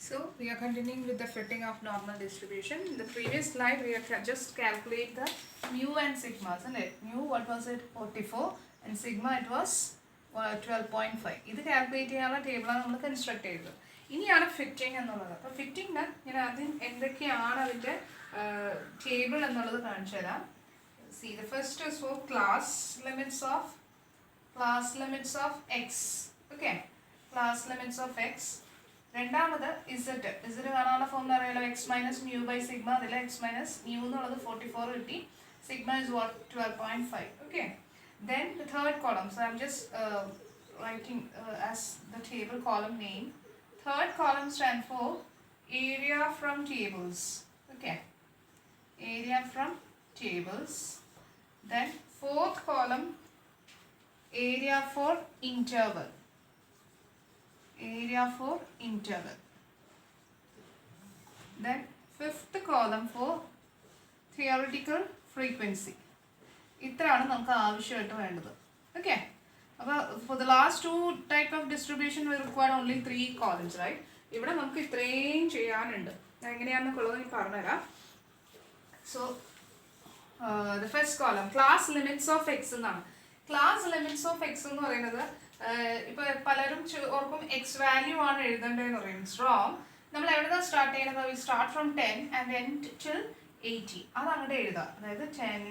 So we are continuing with the fitting of normal distribution. In the previous slide, we have just calculate the mu and sigma, isn't it? Mu, what was it? 44, and sigma it was 12.5. ഇത് calculate ചെയ്യാനുള്ള ടേബിളാണ് നമ്മൾ construct ചെയ്തത്. ഇനിയാണ് fitting എന്നുള്ളത്. അപ്പോൾ ഫിറ്റിംഗിന് ഞാൻ ആദ്യം എന്തൊക്കെയാണ് അതിൻ്റെ ടേബിൾ എന്നുള്ളത് കാണിച്ചു തരാം. See, the first is for class limits of x. Okay, class limits of x. രണ്ടാമത് ഇസഡ് കാണാനുള്ള ഫോം അറിയാലോ, X minus mu by sigma. അതിൽ എക്സ് മൈനസ് മ്യൂ എന്നുള്ളത് 44 കിട്ടി, sigma is what 12.5. Okay, then the third column. So I am just writing as the table column name. Third column stand for area from tables. Okay, area from tables. Then fourth column, area for interval. Then fifth column for theoretical frequency. ഇത്രയാണ് നമുക്ക് ആവശ്യമായിട്ട് വേണ്ടത്. Okay, അപ്പോൾ for the last two type of distribution we require only 3 columns, right? ഇവിടെ നമുക്ക് ഇത്രയും ചെയ്യാനുണ്ട്. എങ്ങനെയാണെന്നുള്ളത് ഞാൻ പറഞ്ഞുതരാം. So the first column, class limits of x എന്നാണ്. ക്ലാസ് ലിമിറ്റ്സ് ഓഫ് എക്സ് എന്ന് പറയുന്നത് ഇപ്പോൾ പലരും ഓർക്കും എക്സ് വാല്യൂ ആണ് എഴുതേണ്ടതെന്ന് പറയും. It's wrong. നമ്മൾ എവിടെയാണ് സ്റ്റാർട്ട് ചെയ്യുന്നത്? We start from 10 and end till 80. അത് അങ്ങോട്ട് എഴുതുക. അതായത് 10,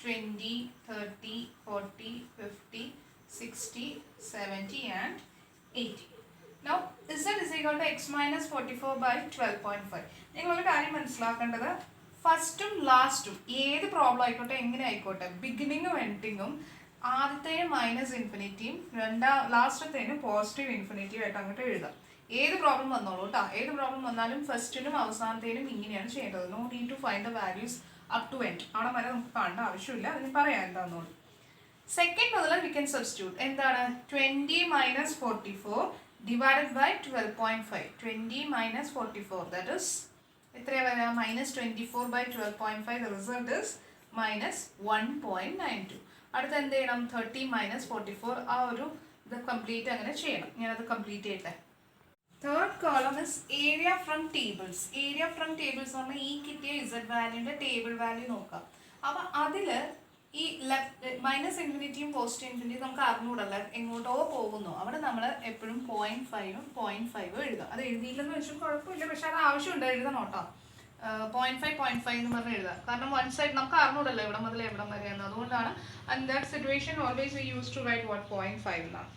20, 30, 40, 50, 60, 70 and 80. Now z is equal to x minus 44 by 12.5. നിങ്ങളൊരു കാര്യം മനസ്സിലാക്കേണ്ടത്, ഫസ്റ്റും ലാസ്റ്റും ഏത് പ്രോബ്ലം ആയിക്കോട്ടെ, എങ്ങനെ ആയിക്കോട്ടെ, ബിഗിനിങ്ങും എൻഡിങ്ങും ആദ്യത്തേനും മൈനസ് ഇൻഫിനിറ്റിയും ലാസ്റ്റത്തേനും പോസിറ്റീവ് ഇൻഫിനിറ്റിയും ആയിട്ട് അങ്ങോട്ട് എഴുതാം. ഏത് പ്രോബ്ലം വന്നോളൂ കേട്ടോ. ഏത് പ്രോബ്ലം വന്നാലും ഫസ്റ്റിനും അവസാനത്തേനും ഇങ്ങനെയാണ് ചെയ്യേണ്ടത്. No need to find the values up to end. അവിടെ വരെ നമുക്ക് കാണേണ്ട ആവശ്യമില്ല. അതിന് പറയാം എന്താണെന്നോളൂ. സെക്കൻഡ് മുതൽ വി ക്യാൻ സബ്സ്റ്റിറ്റ്യൂട്ട്. എന്താണ്? 20 minus 44 divided by 12.5. 20 minus 44, that is എത്രയാ വരിക? Minus 24 by 12.5. The result is minus 1.92. അടുത്ത് എന്ത് ചെയ്യണം? 30 മൈനസ് 44. ആ ഒരു ഇത് കംപ്ലീറ്റ് അങ്ങനെ ചെയ്യണം. ഞാനത് കംപ്ലീറ്റ് ചെയ്യട്ടെ. Third column is area from tables. Area from tables എന്ന് പറഞ്ഞാൽ ഈ കിട്ടിയ ഇസഡ് വാല്യൂൻ്റെ ടേബിൾ വാല്യൂ നോക്കാം. അപ്പോൾ അതിൽ ഈ ലെഫ്റ്റ് മൈനസ് ഇൻഫിനിറ്റിയും പോസിറ്റീവ് ഇൻഫിനിറ്റിയും നമുക്ക് അറിഞ്ഞൂടല്ല, എങ്ങോട്ടോ പോകുന്നു. അവിടെ നമ്മൾ എപ്പോഴും 0.5ഉം 0.5ഉം എഴുതാം. അത് എഴുതിയില്ലെന്ന് വെച്ചാൽ കുഴപ്പമില്ല, പക്ഷെ അത് ആവശ്യമുണ്ട്, എഴുതണം കേട്ടോ. 0.5 എന്ന് പറഞ്ഞ് എഴുതാം. കാരണം വൺ സൈഡ് നമുക്ക് അറിഞ്ഞൂടല്ലോ എവിടെ മുതൽ എവിടെ വരെയെന്ന്. അതുകൊണ്ടാണ് and that situation always we use to write what 0.5 എന്നാണ്.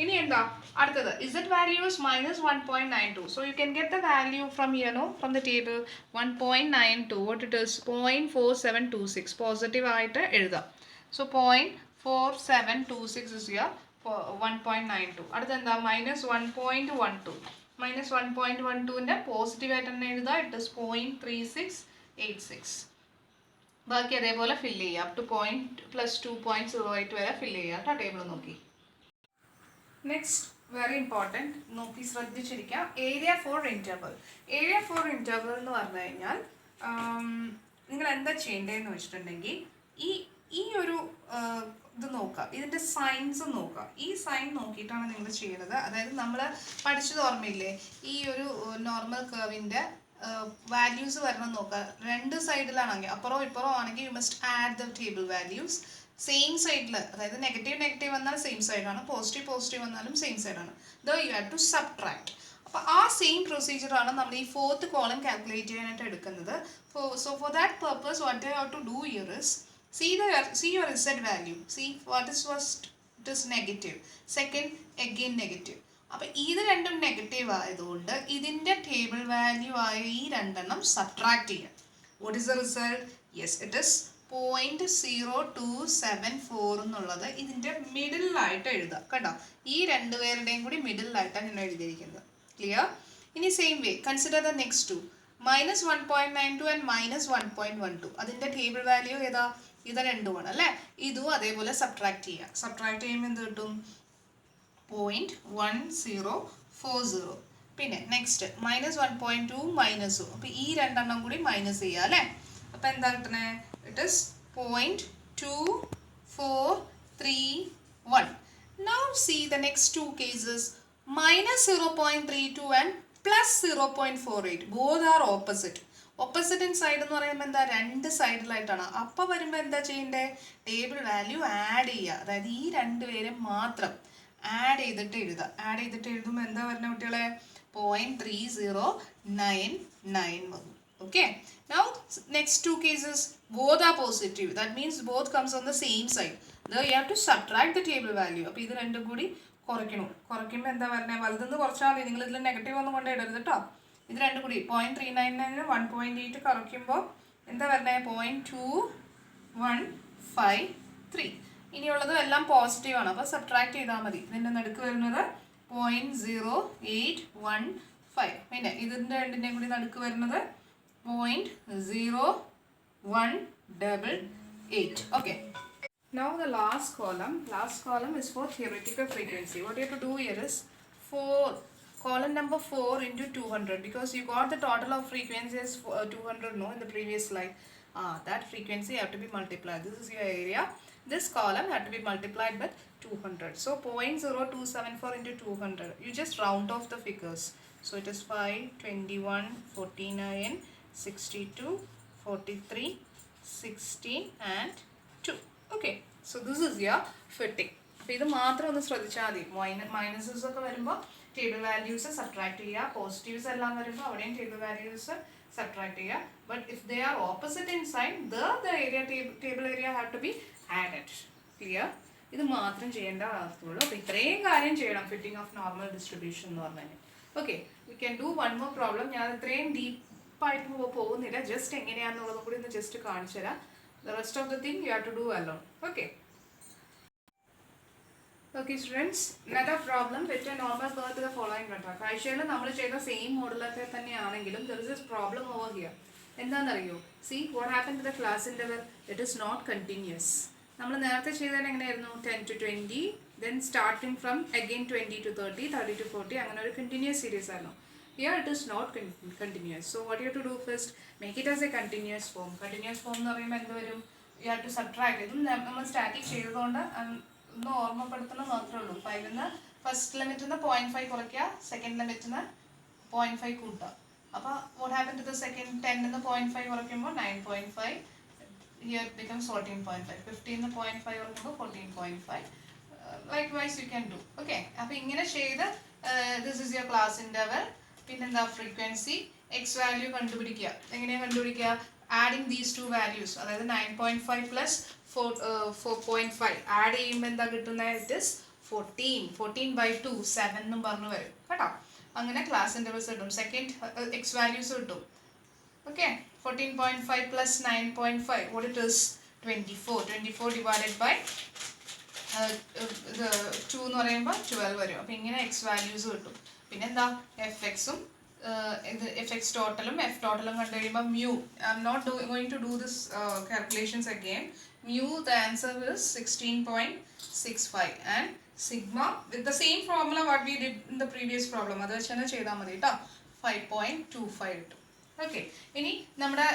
ഇനി എന്താ അടുത്തത്? Z value is minus 1.92. So you can get the value from here, no, from the table. 1.92 what it is 0.4726. Positive ആയിട്ട് എഴുതാം. So 0.4726 is here 1.92. അടുത്ത എന്താ? Minus 1.12. Minus 1.12ൻ്റെ positive ആയിട്ട് തന്നെ എഴുതുക. It is 0.3686. ബാക്കി അതേപോലെ ഫില്ല് ചെയ്യുക. അപ് ടു +2.08 വരെ ഫില്ല് ചെയ്യുക കേട്ടോ. ടേബിൾ നോക്കി. നെക്സ്റ്റ് വെരി ഇമ്പോർട്ടൻറ്റ്, നോക്കി ശ്രദ്ധിച്ചിരിക്കാം. Area for interval. Area for interval എന്ന് പറഞ്ഞു കഴിഞ്ഞാൽ നിങ്ങൾ എന്താ ചെയ്യേണ്ടതെന്ന് വെച്ചിട്ടുണ്ടെങ്കിൽ ഈ ഒരു ഇത് നോക്കുക, ഇതിൻ്റെ സൈൻസ് നോക്കുക. ഈ സൈൻ നോക്കിയിട്ടാണ് നിങ്ങൾ ചെയ്യുന്നത്. അതായത് നമ്മൾ പഠിച്ചത് ഓർമ്മയില്ലേ, ഈ ഒരു നോർമൽ കർവിൻ്റെ വാല്യൂസ് വരണം നോക്കുക. രണ്ട് സൈഡിലാണെങ്കിൽ അപ്പുറവും ഇപ്പുറവും ആണെങ്കിൽ you must add the table values. Same സൈഡിൽ, അതായത് നെഗറ്റീവ് വന്നാൽ സെയിം സൈഡാണ്, പോസിറ്റീവ് വന്നാലും സെയിം സൈഡാണ്. ദോ യു ഹാവ് ടു സബ്ട്രാക്ട്. അപ്പോൾ ആ സെയിം പ്രൊസീജിയറാണ് നമ്മൾ ഈ ഫോർത്ത് കോളം കാൽക്കുലേറ്റ് ചെയ്യാനായിട്ട് എടുക്കുന്നത്. So for that purpose what you have to do here is see your z value. See what is first, it is negative, second again negative. അപ്പോൾ ഇത് രണ്ടും negative ആയതുകൊണ്ട് ഇതിൻ്റെ ടേബിൾ വാല്യൂ ആയ ഈ രണ്ടെണ്ണം സബ്ട്രാക്ട് ചെയ്യാം. What is the result? Yes, it is 0.0274 എന്നുള്ളത് ഇതിൻ്റെ മിഡിലായിട്ട് എഴുതാം കേട്ടോ. ഈ രണ്ടുപേരുടെയും കൂടി മിഡിലായിട്ടാണ് ഞാൻ എഴുതിയിരിക്കുന്നത്. ക്ലിയർ? ഇനി same way consider the next two. Minus 1.92 and minus 1.12. അതിൻ്റെ ടേബിൾ വാല്യൂ ഏതാ? ഇത് രണ്ടുമാണ് അല്ലേ. ഇതും അതേപോലെ സബ്ട്രാക്ട് ചെയ്യുക. സബ്ട്രാക്ട് ചെയ്യുമ്പോൾ എന്ത് കിട്ടും? 0.1040. പിന്നെ നെക്സ്റ്റ് മൈനസ് 1.2 മൈനസും. അപ്പോൾ ഈ രണ്ടെണ്ണം കൂടി മൈനസ് ചെയ്യുക അല്ലേ. അപ്പോൾ എന്താ കിട്ടണേ? It is 0.2431. Now see the next two cases, minus 0.32 and plus 0.48. Both are opposite. Opposite in side എന്ന് പറയുമ്പോൾ എന്താ, രണ്ട് സൈഡിലായിട്ടാണ്. അപ്പോൾ വരുമ്പോൾ എന്താ ചെയ്യേണ്ടത്, ടേബിൾ വാല്യൂ ആഡ് ചെയ്യുക. അതായത് ഈ രണ്ട് പേരും മാത്രം ആഡ് ചെയ്തിട്ട് എഴുതുക. ആഡ് ചെയ്തിട്ട് എഴുതുമ്പോൾ എന്താ പറഞ്ഞ കുട്ടികളെ, 0.3099 വന്നു. Okay, now next two cases both are positive, that means both comes on the same side. There you have to subtract the table value. അപ്പോൾ ഇത് രണ്ടും കൂടി കുറയ്ക്കണം. കുറയ്ക്കുമ്പോൾ എന്താ പറഞ്ഞത്, വലുതെന്ന് കുറച്ചാൽ മതി, നിങ്ങൾ ഇതിൽ നെഗറ്റീവ് ഒന്നും കൊണ്ട് ഇടരുത് കേട്ടോ. ഇത് രണ്ടും കൂടി 0.399 1.8 കുറയ്ക്കുമ്പോൾ എന്താ പറഞ്ഞത്, 0.2153. ഇനിയുള്ളത് എല്ലാം പോസിറ്റീവ് ആണ്, അപ്പോൾ സബ്ട്രാക്ട് ചെയ്താൽ മതി. ഇതിൻ്റെ നടുക്ക് വരുന്നത് 0.081. പിന്നെ ഇതിൻ്റെ രണ്ടിൻ്റെയും കൂടി നടുക്ക് വരുന്നത് 0.0188. Okay. Now the last column is for theoretical frequency. What you have to do here is column number 4 into 200, because you got the total of frequencies 200 no in the previous slide. That frequency have to be multiplied. This is your area. This column had to be multiplied by 200. So 0.0274 into 200. You just round off the figures. So it is 5, 21, 49, 62, 43, 16 and 2. Okay, so this is your fitting. അപ്പോൾ ഇത് മാത്രം ഒന്ന് ശ്രദ്ധിച്ചാൽ മതി. Minuses ഒക്കെ വരുമ്പോൾ table values subtract ചെയ്യുക, positives എല്ലാം വരുമ്പോൾ അവിടെയും ടേബിൾ വാല്യൂസ് സബ്ട്രാക്ട് ചെയ്യുക. But if they are opposite in side, the area table area have to be added. Clear? ഇത് മാത്രം ചെയ്യേണ്ട ആവശ്യമുള്ളൂ. അപ്പോൾ ഇത്രയും കാര്യം ചെയ്യണം ഫിറ്റിംഗ് ഓഫ് നോർമൽ ഡിസ്ട്രിബ്യൂഷൻ എന്ന് പറഞ്ഞാൽ. Okay, we can do one more problem. ഞാൻ ഇത്രയും ഡീപ്പായിട്ട് പോകുന്നില്ല, ജസ്റ്റ് എങ്ങനെയാണെന്നുള്ളതും കൂടി ഒന്ന് ജസ്റ്റ് കാണിച്ചു തരാം. The rest of the thing you have to do alone. Okay. Okay students, another problem with a normal curve to the following data. കാഴ്ചയിൽ നമ്മൾ ചെയ്ത സെയിം മോഡലൊക്കെ തന്നെയാണെങ്കിലും there is this problem over here. എന്താണെന്നറിയോ? See what happened to the class interval? It is not continuous. നമ്മൾ നേരത്തെ ചെയ്തത് എങ്ങനെയായിരുന്നു? 10 to 20, then starting from again 20 to 30, 30 to 40, അങ്ങനെ ഒരു continuous series ആയിരുന്നു. Here it is not continuous. So what you have to do first, make it as a continuous form. Continuous form എന്ന് പറയുമ്പോൾ എന്ത് വരും? You have to subtract. ഇതും നമ്മൾ static ചെയ്തതുകൊണ്ട് ഒന്ന് ഓർമ്മപ്പെടുത്തണം മാത്രമേ ഉള്ളൂ. 5 നിന്ന് ഫസ്റ്റ് ലിമിറ്റിൽ നിന്ന് 0.5 കുറയ്ക്കുക, സെക്കൻഡ് ലിമിറ്റിൽ നിന്ന് 0.5 കൂട്ടുക. അപ്പോൾ what happened to the second 10 നിന്ന് 0.5 കുറയ്ക്കുമ്പോൾ 9.5. Here it becomes 14.5. 15 നിന്ന് 0.5 കുറയ്ക്കുമ്പോൾ 14.5. Likewise you can do. Okay. അപ്പോൾ ഇങ്ങനെ ചെയ്ത് this is your class interval. പിന്നെന്താ, ഫ്രീക്വൻസി എക്സ് വാല്യൂ കണ്ടുപിടിക്കുക. എങ്ങനെയാണ് കണ്ടുപിടിക്കുക? ആഡിങ് ദീസ് ടു വാല്യൂസ്, അതായത് 9.5 പ്ലസ് 4.5 ആഡ് ചെയ്യുമ്പോൾ എന്താ കിട്ടുന്നത്? ഇറ്റ് ഇസ് 14/2 7 എന്നും പറഞ്ഞു വരും കേട്ടോ. അങ്ങനെ ക്ലാസ് ഇൻ്റർവൽസ് കിട്ടും. സെക്കൻഡ് എക്സ് വാല്യൂസ് കിട്ടും. Okay, 14.5 plus 9.5 what it is? 24 divided by 2 എന്ന് പറയുമ്പോൾ 12 വരും. അപ്പോൾ ഇങ്ങനെ എക്സ് വാല്യൂസ് കിട്ടും. പിന്നെന്താ, എഫ് എക്സും എഫ് എക്സ് ടോട്ടലും എഫ് ടോട്ടലും കണ്ടു കഴിയുമ്പോൾ mu, I am not going to do this calculations again. Mu the answer is 16.65 and sigma with the same formula what we did in the previous problem, അത് വെച്ച് തന്നെ ചെയ്താൽ മതി കേട്ടോ. 5.25 കിട്ടും. ഓക്കെ, ഇനി നമ്മുടെ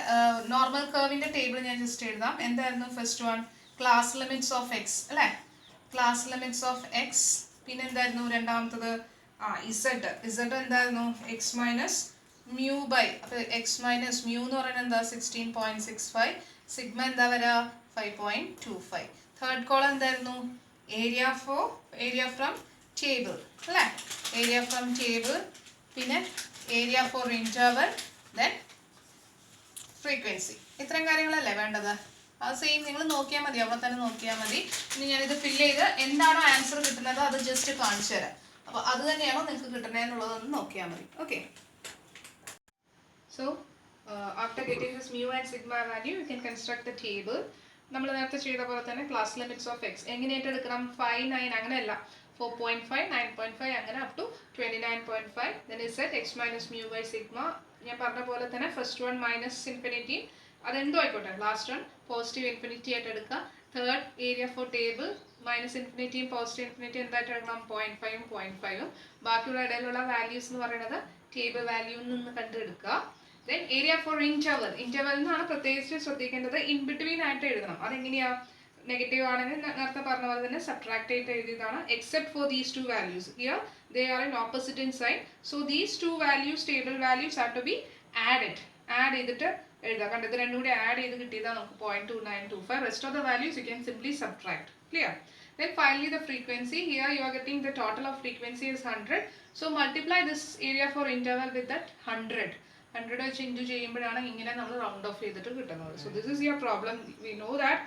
നോർമൽ കർവിൻ്റെ ടേബിൾ ഞാൻ ജസ്റ്റ് എഴുതാം. എന്തായിരുന്നു first one? Class limits of x അല്ലേ? Class limits of x. പിന്നെ എന്തായിരുന്നു രണ്ടാമത്തത്? ഇസഡ് എന്തായിരുന്നു? എക്സ് മൈനസ് മ്യൂ ബൈ, അപ്പോൾ എക്സ് മൈനസ് മ്യൂ എന്ന് പറയുന്നത് എന്താ? 16.65. സിഗ്മ എന്താ വരിക? 5.25. തേർഡ് കോളം എന്തായിരുന്നു? ഏരിയ ഫ്രം ടേബിൾ അല്ലേ? Area from table. പിന്നെ area for interval, then frequency. ഇത്രയും കാര്യങ്ങളല്ലേ വേണ്ടത്? അത് സെയിം നിങ്ങൾ നോക്കിയാൽ മതി, അവിടെ തന്നെ നോക്കിയാൽ മതി. ഇനി ഞാനിത് ഫില്ല് ചെയ്ത് എന്താണോ ആൻസർ കിട്ടുന്നത് അത് ജസ്റ്റ് കാണിച്ചു തരാം. അപ്പോൾ അത് തന്നെയാണോ നിങ്ങൾക്ക് കിട്ടുന്നതെന്നുള്ളതൊന്ന് നോക്കിയാൽ മതി. Okay, so after getting this mu and sigma value you can construct the table. നമ്മൾ നേരത്തെ ചെയ്ത പോലെ തന്നെ ക്ലാസ് ലിമിറ്റ്സ് ഓഫ് എക്സ് എങ്ങനെയായിട്ട് എടുക്കണം? 5, 9 അങ്ങനെയല്ല, 4.5, 9.5 അങ്ങനെ up to 29.5. Then Z X minus mu by sigma. ഞാൻ പറഞ്ഞ പോലെ തന്നെ ഫസ്റ്റ് വൺ മൈനസ് ഇൻഫിനിറ്റി, അതെന്തോ ആയിക്കോട്ടെ. ലാസ്റ്റ് വൺ പോസിറ്റീവ് ഇൻഫിനിറ്റി ആയിട്ട് എടുക്കുക. Third area for table minus ഇൻഫിനിറ്റിയും പോസിറ്റീവ് ഇൻഫിനിറ്റി എന്തായിട്ട് എടുക്കണം? 0.5ഉം 0.5ഉം. ബാക്കിയുള്ള ഇടയിലുള്ള വാല്യൂസ് എന്ന് പറയുന്നത് ടേബിൾ വാല്യൂവിൽ നിന്ന് കണ്ടെടുക്കുക. Then area for interval. Interval എന്നാണ് പ്രത്യേകിച്ച് ശ്രദ്ധിക്കേണ്ടത്. ഇൻ ബിറ്റ്വീൻ ആയിട്ട് എഴുതണം. അതെങ്ങനെയാണ്? നെഗറ്റീവ് ആണെങ്കിൽ നേരത്തെ പറഞ്ഞ പോലെ തന്നെ സബ്ട്രാക്ട് ചെയ്ത് എഴുതിയതാണ്. Except for these two values here they are in opposite in sign. So these two values table values have to be add ചെയ്തിട്ട് എഴുതാം. കണ്ടത് രണ്ടും കൂടി ആഡ് ചെയ്ത് കിട്ടിയതാണ് നമുക്ക് 0.2925. Rest of the values you can simply subtract. Clear? Then finally the frequency, here you are getting the total of frequency is 100. So multiply this area for interval with that 100. 100 വെച്ച് into ചെയ്യുമ്പോഴാണ് ഇങ്ങനെ നമ്മൾ round of ചെയ്തിട്ട് കിട്ടുന്നത്. So this is your problem. We know that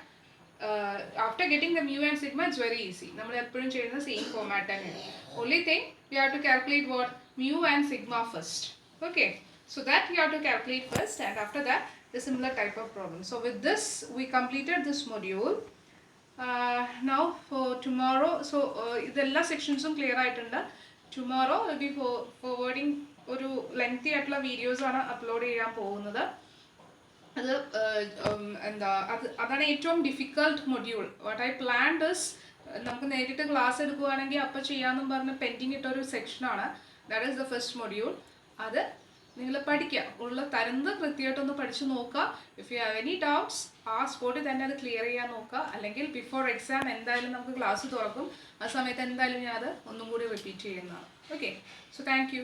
after getting the mu and sigma it's very easy. നമ്മൾ എപ്പോഴും ചെയ്യുന്ന same format തന്നെയാണ്. Only thing we have to calculate what mu and sigma first. Okay. So that you have to calculate first, and after that the similar type of problem. So with this we completed this module. Now for tomorrow, so ഇതെല്ലാ സെക്ഷൻസും clear ആയിട്ടുണ്ട്. Tomorrow will be forwarding ഒരു lengthy ആയിട്ടുള്ള videos ആണ് upload ചെയ്യാൻ പോകുന്നത്. അത് അതാണ് ഏറ്റവും difficult module. What I planned is നമുക്ക് നേരിട്ട് ക്ലാസ് എടുക്കുകയാണെങ്കിൽ അപ്പോൾ ചെയ്യാമെന്നും പറഞ്ഞ് പെൻഡിങ് ഇട്ടൊരു സെക്ഷനാണ്. That is the first module. അത് നിങ്ങൾ പഠിക്കുക, ഉള്ള തരുന്നത് കൃത്യമായിട്ടൊന്ന് പഠിച്ചു നോക്കുക. If you have any doubts ആ സ്പോട്ടിൽ തന്നെ അത് ക്ലിയർ ചെയ്യാൻ നോക്കുക. അല്ലെങ്കിൽ ബിഫോർ എക്സാം എന്തായാലും നമുക്ക് ക്ലാസ് തുറക്കും, ആ സമയത്ത് എന്തായാലും ഞാൻ അത് ഒന്നും കൂടി റിപ്പീറ്റ് ചെയ്യുന്നതാണ്. Okay, so thank you.